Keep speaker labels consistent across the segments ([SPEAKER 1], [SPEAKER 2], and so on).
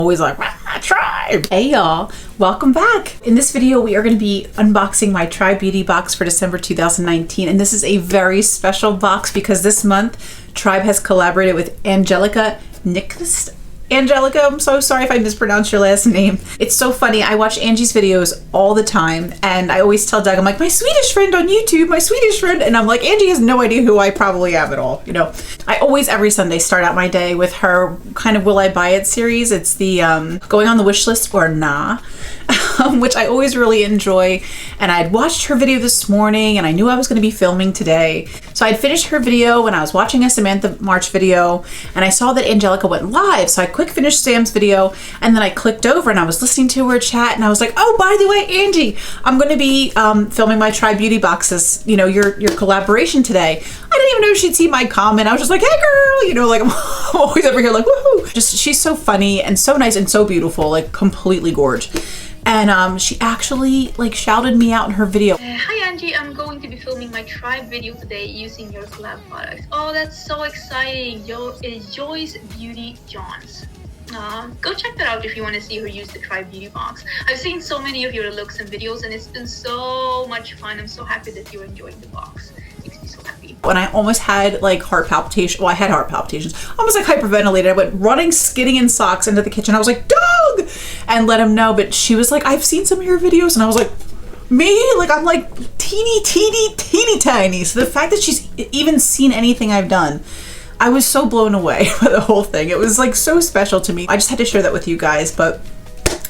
[SPEAKER 1] Always like, Tribe! Hey y'all, welcome back. In this video, we are going to be unboxing my Tribe Beauty box for December 2019. And this is a very special box because this month, Tribe has collaborated with Angelica Nyqvist. Angelica, I'm so sorry if I mispronounced your last name. It's so funny. I watch Angie's videos all the time and I always tell Doug, I'm like, my Swedish friend on YouTube, my Swedish friend. And I'm like, Angie has no idea who I probably am at all. You know, I always, every Sunday, start out my day with her kind of Will I Buy It series. It's the going on the wish list or nah, which I always really enjoy. And I'd watched her video this morning and I knew I was going to be filming today. So I'd finished her video when I was watching a Samantha March video and I saw that Angelica went live. So I quick finished Sam's video and then I clicked over and I was listening to her chat and I was like, oh, by the way, Angie, I'm going to be filming my Tribe Beauty boxes, you know, your collaboration today. I didn't even know she'd see my comment. I was just like, hey girl, you know, like I'm always over here like, woohoo. Just, she's so funny and so nice and so beautiful, like completely gorgeous. And she actually like shouted me out in her video.
[SPEAKER 2] Hi Angie, I'm going to be filming my Tribe video today using your collab products. Oh, that's so exciting. Joy's Beauty Johns. Go check that out if you want to see her use the Tribe Beauty box. I've seen so many of your looks and videos and it's been so much fun. I'm so happy that you're enjoying the box. Makes me so happy.
[SPEAKER 1] When I almost had like heart palpitations, well I had heart palpitations, almost like hyperventilated. I went running, skidding in socks into the kitchen. I was like, Doug! And let him know, but she was like, I've seen some of your videos and I was like, me? Like I'm like teeny tiny. So the fact that she's even seen anything I've done, I was so blown away by the whole thing. It was like so special to me. I just had to share that with you guys, but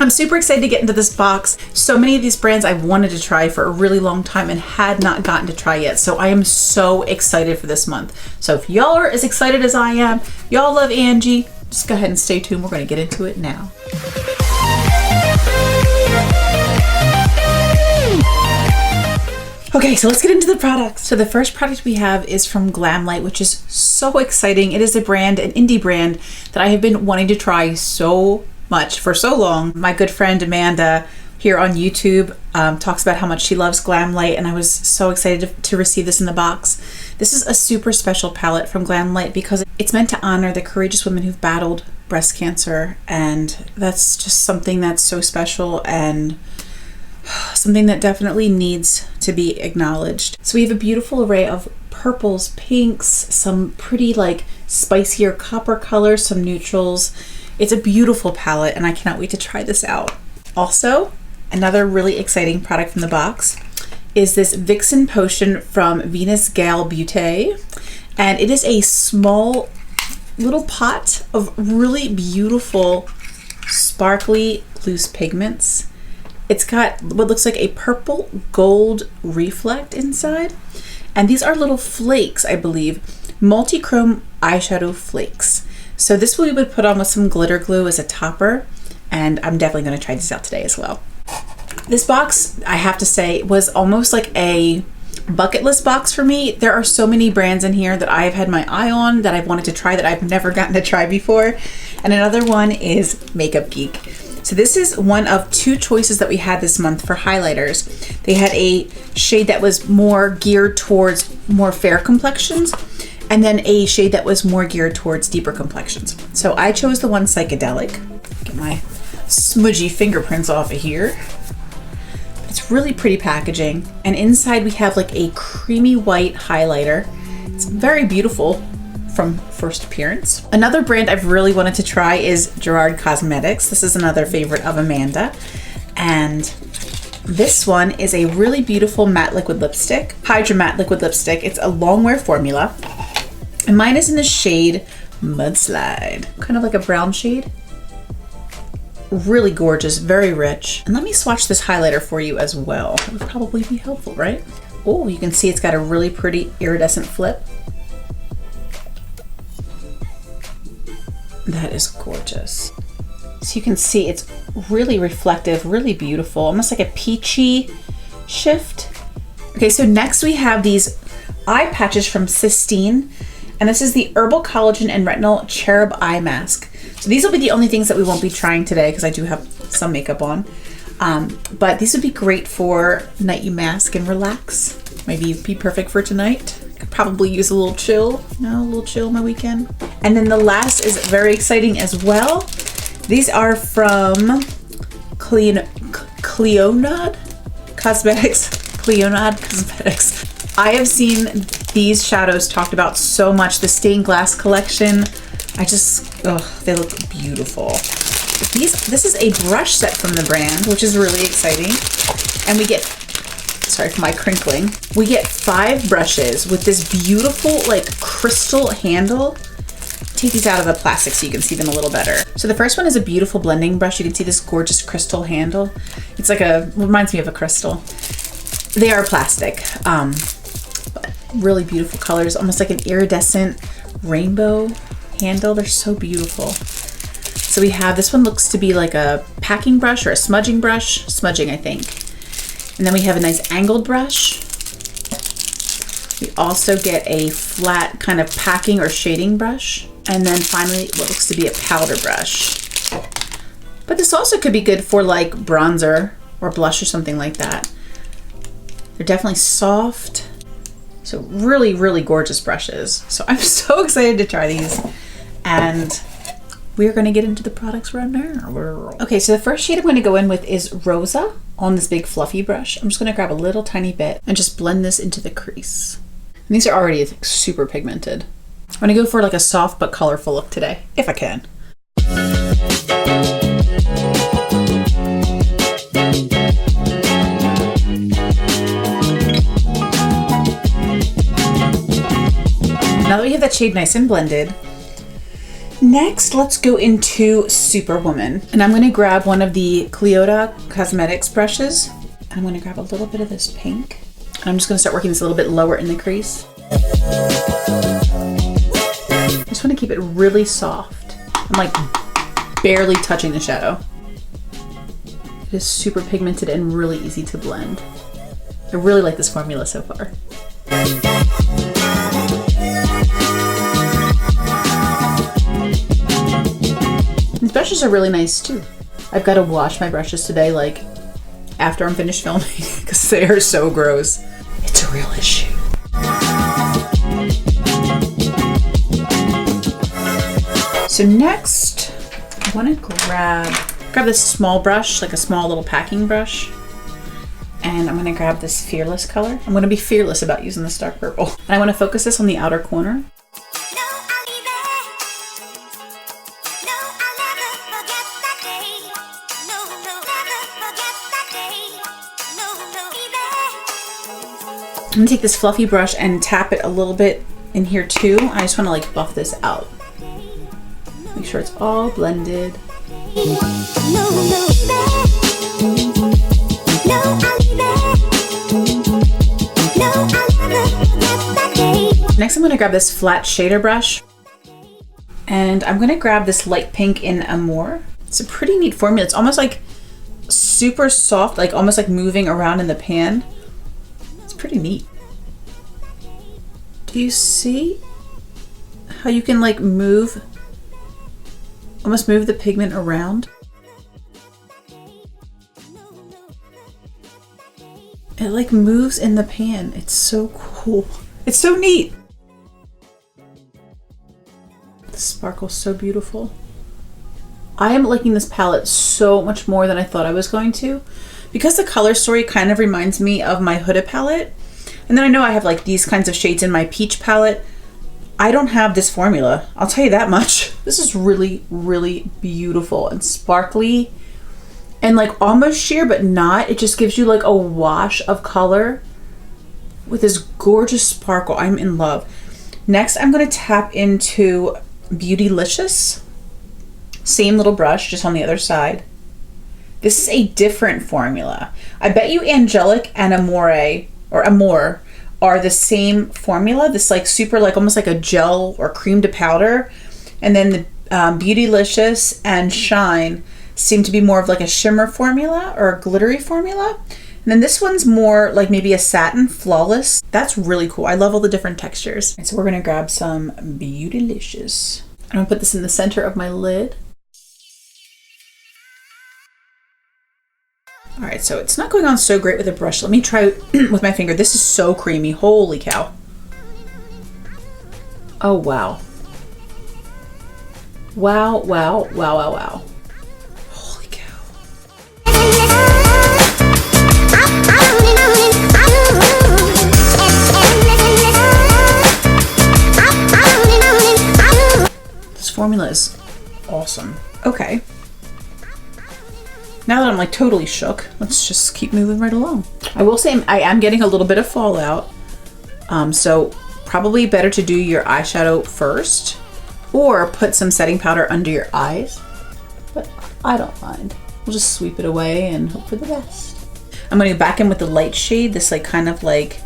[SPEAKER 1] I'm super excited to get into this box. So many of these brands I've wanted to try for a really long time and had not gotten to try yet. So I am so excited for this month. So if y'all are as excited as I am, y'all love Angie, just go ahead and stay tuned. We're gonna get into it now. Okay, so let's get into the products. So the first product we have is from GLAMLITE, which is so exciting. It is a brand, an indie brand that I have been wanting to try so much for so long. My good friend Amanda here on YouTube talks about how much she loves GLAMLITE, and I was so excited to receive this in the box. This is a super special palette from GLAMLITE because it's meant to honor the courageous women who've battled breast cancer, and that's just something that's so special and something that definitely needs to be acknowledged. So we have a beautiful array of purples, pinks, some pretty like spicier copper colors, some neutrals. It's a beautiful palette and I cannot wait to try this out. Also, another really exciting product from the box is this Vixen Potion from Venus Gal Beauty. And it is a small little pot of really beautiful, sparkly, loose pigments. It's got what looks like a purple gold reflect inside. And these are little flakes, I believe, multi-chrome eyeshadow flakes. So this we would put on with some glitter glue as a topper. And I'm definitely gonna try this out today as well. This box, I have to say, was almost like a bucket list box for me. There are so many brands in here that I've had my eye on that I've wanted to try that I've never gotten to try before. And another one is Makeup Geek. So this is one of two choices that we had this month for highlighters. They had a shade that was more geared towards more fair complexions and then a shade that was more geared towards deeper complexions. So I chose the one Psychedelic. Get my smudgy fingerprints off of here. It's really pretty packaging. And inside we have like a creamy white highlighter. It's very beautiful from first appearance. Another brand I've really wanted to try is GERARD Cosmetics. This is another favorite of Amanda. And this one is a really beautiful matte liquid lipstick, Hydramatte liquid lipstick. It's a long wear formula. And mine is in the shade Mudslide, kind of like a brown shade. Really gorgeous, very rich. And let me swatch this highlighter for you as well. That would probably be helpful, right? Oh, you can see it's got a really pretty iridescent flip. That is gorgeous. So you can see it's really reflective, really beautiful, almost like a peachy shift. Okay, so next we have these eye patches from Sistine, and this is the Herbal Collagen and Retinol Cherub Eye Mask. So these will be the only things that we won't be trying today because I do have some makeup on. But these would be great for night you mask and relax. Maybe be perfect for tonight. Could probably use a little chill, a little chill my weekend. And then the last is very exciting as well. These are from Cleonod Cosmetics. Cleonod Cosmetics. I have seen these shadows talked about so much. The stained glass collection. They look beautiful. This is a brush set from the brand, which is really exciting. And we get, sorry for my crinkling. We get 5 brushes with this beautiful like crystal handle. Take these out of the plastic so you can see them a little better. So the first one is a beautiful blending brush. You can see this gorgeous crystal handle. It's like reminds me of a crystal. They are plastic, but really beautiful colors, almost like an iridescent rainbow handle. They're so beautiful. So we have, this one looks to be like a packing brush or a smudging brush. Smudging, I think. And then we have a nice angled brush. We also get a flat kind of packing or shading brush. And then finally, what looks to be a powder brush. But this also could be good for like bronzer or blush or something like that. They're definitely soft. So really, really gorgeous brushes. So I'm so excited to try these. And we're gonna get into the products right now. Okay, so the first shade I'm gonna go in with is Rosa on this big fluffy brush. I'm just gonna grab a little tiny bit and just blend this into the crease. And these are already like, super pigmented. I'm gonna go for like a soft but colorful look today, if I can. Now that we have that shade nice and blended, next let's go into Superwoman. And I'm gonna grab one of the Cleonod Cosmetics brushes. And I'm gonna grab a little bit of this pink. And I'm just gonna start working this a little bit lower in the crease. I just want to keep it really soft. I'm like barely touching the shadow. It is super pigmented and really easy to blend. I really like this formula so far. These brushes are really nice too. I've got to wash my brushes today, like after I'm finished filming, because they are so gross. It's a real issue. So next, I want to grab this small brush, like a small little packing brush. And I'm going to grab this Fearless color. I'm going to be fearless about using this dark purple. And I want to focus this on the outer corner. I'm going to take this fluffy brush and tap it a little bit in here too. I just want to like buff this out. Make sure it's all blended. Next, I'm going to grab this flat shader brush. And I'm going to grab this light pink in Amour. It's a pretty neat formula. It's almost like super soft, like almost like moving around in the pan. It's pretty neat. Do you see how you can like move, almost move the pigment around? It like moves in the pan. It's so cool. It's so neat. The sparkle's so beautiful. I am liking this palette so much more than I thought I was going to, because the color story kind of reminds me of my Huda palette. And then I know I have like these kinds of shades in my peach palette. I don't have this formula. I'll tell you that much. This is really, really beautiful and sparkly and like almost sheer, but not. It just gives you like a wash of color with this gorgeous sparkle. I'm in love. Next, I'm going to tap into Beautylicious. Same little brush, just on the other side. This is a different formula. I bet you Angelic and Amour are the same formula. This like super, like almost like a gel or cream to powder. And then the Beautylicious and Shine seem to be more of like a shimmer formula or a glittery formula. And then this one's more like maybe a satin flawless. That's really cool. I love all the different textures. And so we're gonna grab some Beautylicious. I'm gonna put this in the center of my lid. All right, so it's not going on so great with a brush. Let me try with my finger. This is so creamy, holy cow. Oh, wow. Wow, wow, wow, wow, wow. awesome. Okay. Now that I'm like totally shook, let's just keep moving right along. I will say I am getting a little bit of fallout. So probably better to do your eyeshadow first or put some setting powder under your eyes. But I don't mind. We'll just sweep it away and hope for the best. I'm gonna go back in with the light shade, this like kind of like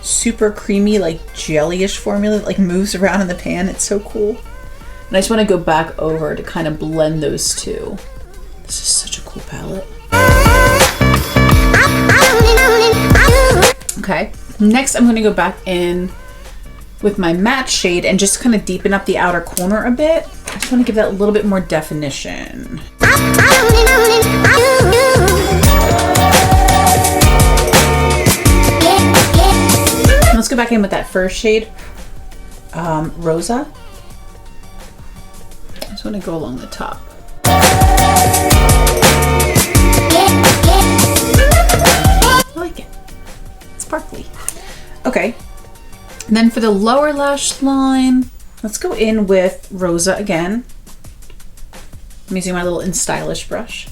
[SPEAKER 1] super creamy, like jelly-ish formula that like moves around in the pan. It's so cool. And I just want to go back over to kind of blend those two. This is such a cool palette. Okay, next I'm going to go back in with my matte shade and just kind of deepen up the outer corner a bit. I just want to give that a little bit more definition. Let's go back in with that first shade, Rosa. I just want to go along the top. I like it. It's sparkly. Okay. And then for the lower lash line, let's go in with Rosa again. I'm using my little InStylish brush.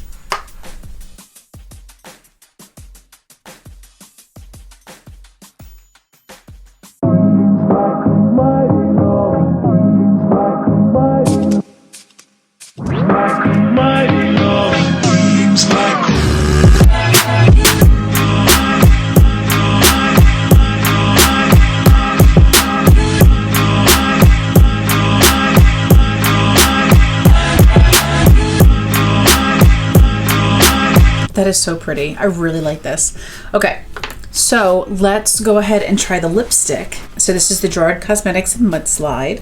[SPEAKER 1] That is so pretty. I really like this. Okay, so let's go ahead and try the lipstick. So this is the GERARD Cosmetics Mudslide.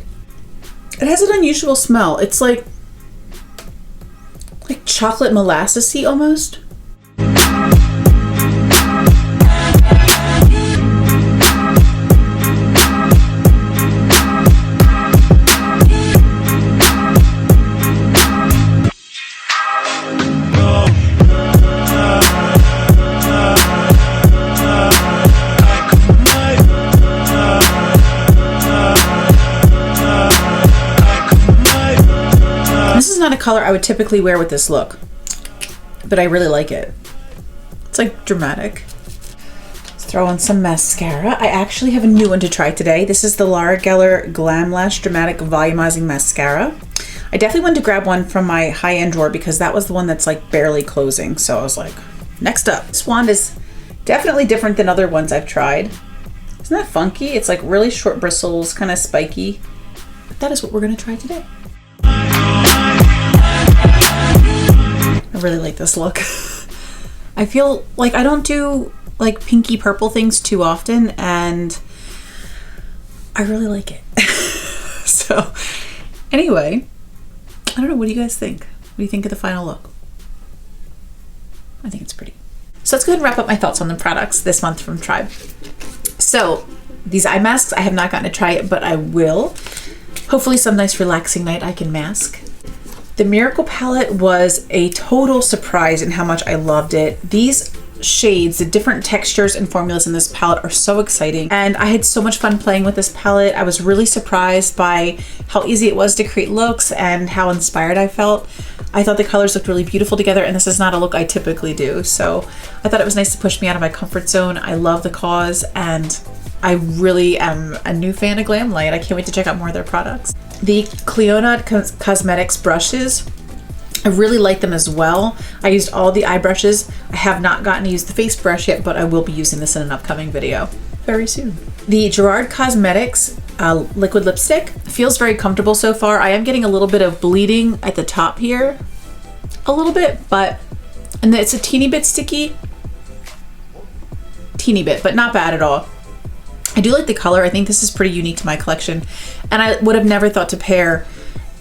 [SPEAKER 1] It has an unusual smell. It's like chocolate molassesy almost. This is not a color I would typically wear with this look, but I really like it. It's like dramatic. Let's throw on some mascara. I actually have a new one to try today. This is the Laura Geller Glam Lash Dramatic Volumizing Mascara. I definitely wanted to grab one from my high-end drawer because that was the one that's like barely closing. So I was like, next up. This wand is definitely different than other ones I've tried. Isn't that funky? It's like really short bristles, kind of spiky. But that is what we're gonna try today. I really like this look. I feel like I don't do like pinky purple things too often, and I really like it. So anyway, I don't know, what do you guys think? What do you think of the final look? I think it's pretty. So let's go ahead and wrap up my thoughts on the products this month from Tribe. So these eye masks, I have not gotten to try it, but I will. Hopefully some nice relaxing night I can mask. The Miracle palette was a total surprise in how much I loved it. These shades, the different textures and formulas in this palette are so exciting, and I had so much fun playing with this palette. I was really surprised by how easy it was to create looks and how inspired I felt. I thought the colors looked really beautiful together, and this is not a look I typically do, so I thought it was nice to push me out of my comfort zone. I love the cause, and I really am a new fan of GLAMLITE. I can't wait to check out more of their products. The Clionadh Cosmetics brushes, I really like them as well. I used all the eye brushes. I have not gotten to use the face brush yet, but I will be using this in an upcoming video very soon. The GERARD Cosmetics liquid lipstick feels very comfortable so far. I am getting a little bit of bleeding at the top here, a little bit, and it's a teeny bit sticky, teeny bit, but not bad at all. I do like the color. I think this is pretty unique to my collection, and I would have never thought to pair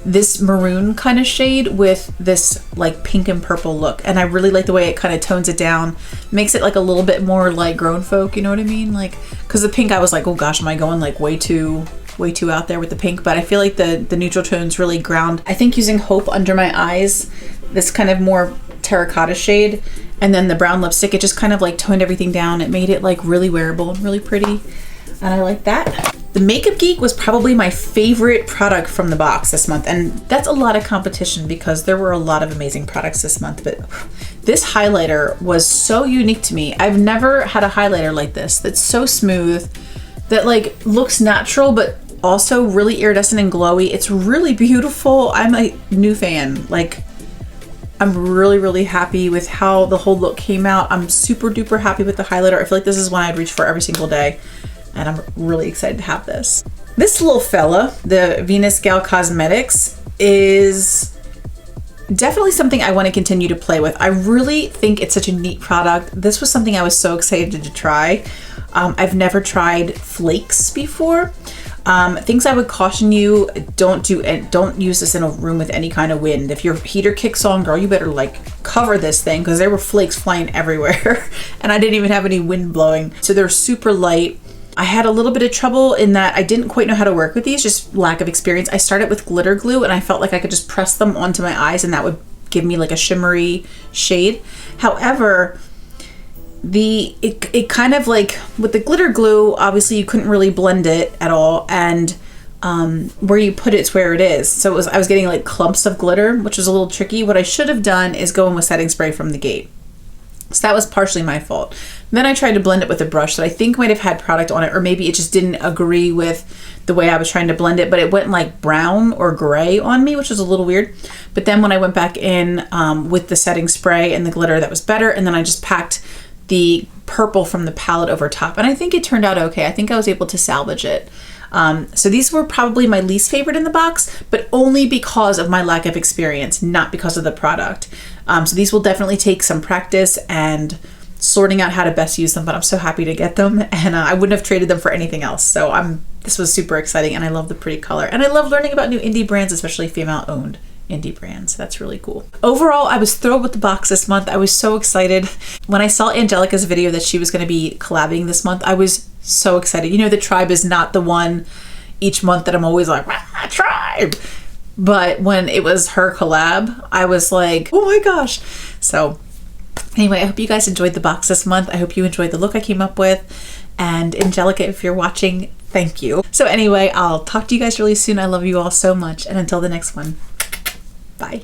[SPEAKER 1] this maroon kind of shade with this like pink and purple look, and I really like the way it kind of tones it down, makes it like a little bit more like grown folk, you know what I mean? Like, because the pink I was like, oh gosh, am I going like way too out there with the pink? But I feel like the neutral tones really ground. I think using Hope under my eyes, this kind of more terracotta shade, and then the brown lipstick, it just kind of like toned everything down. It made it like really wearable and really pretty, and I like that. The Makeup Geek was probably my favorite product from the box this month, and that's a lot of competition because there were a lot of amazing products this month, but this highlighter was so unique to me. I've never had a highlighter like this that's so smooth, that like looks natural, but also really iridescent and glowy. It's really beautiful. I'm a new fan. Like, I'm really, really happy with how the whole look came out. I'm super duper happy with the highlighter. I feel like this is one I'd reach for every single day, and I'm really excited to have this. This little fella, the Venus Gal Cosmetics, is definitely something I want to continue to play with. I really think it's such a neat product. This was something I was so excited to try. I've never tried flakes before. Things I would caution you, don't use this in a room with any kind of wind. If your heater kicks on, girl, you better like cover this thing, because there were flakes flying everywhere and I didn't even have any wind blowing. So they're super light. I had a little bit of trouble in that I didn't quite know how to work with these, just lack of experience. I started with glitter glue and I felt like I could just press them onto my eyes and that would give me like a shimmery shade. However, it kind of like, with the glitter glue, obviously you couldn't really blend it at all, and where you put it's where it is. So I was getting like clumps of glitter, which was a little tricky. What I should have done is go in with setting spray from the gate. So that was partially my fault. Then I tried to blend it with a brush that I think might have had product on it, or maybe it just didn't agree with the way I was trying to blend it, but it went like brown or gray on me, which was a little weird. But then when I went back in with the setting spray and the glitter, that was better. And then I just packed the purple from the palette over top, and I think it turned out okay. I think I was able to salvage it. So these were probably my least favorite in the box, but only because of my lack of experience, not because of the product. So these will definitely take some practice and sorting out how to best use them, but I'm so happy to get them, and I wouldn't have traded them for anything else. So this was super exciting, and I love the pretty color, and I love learning about new indie brands, especially female-owned indie brands. That's really cool. Overall, I was thrilled with the box this month. I was so excited. When I saw Angelica's video that she was going to be collabing this month, I was so excited. You know, the tribe is not the one each month that I'm always like, ah, tribe. But when it was her collab, I was like, oh my gosh. So anyway, I hope you guys enjoyed the box this month. I hope you enjoyed the look I came up with. And Angelica, if you're watching, thank you. So anyway, I'll talk to you guys really soon. I love you all so much. And until the next one, bye.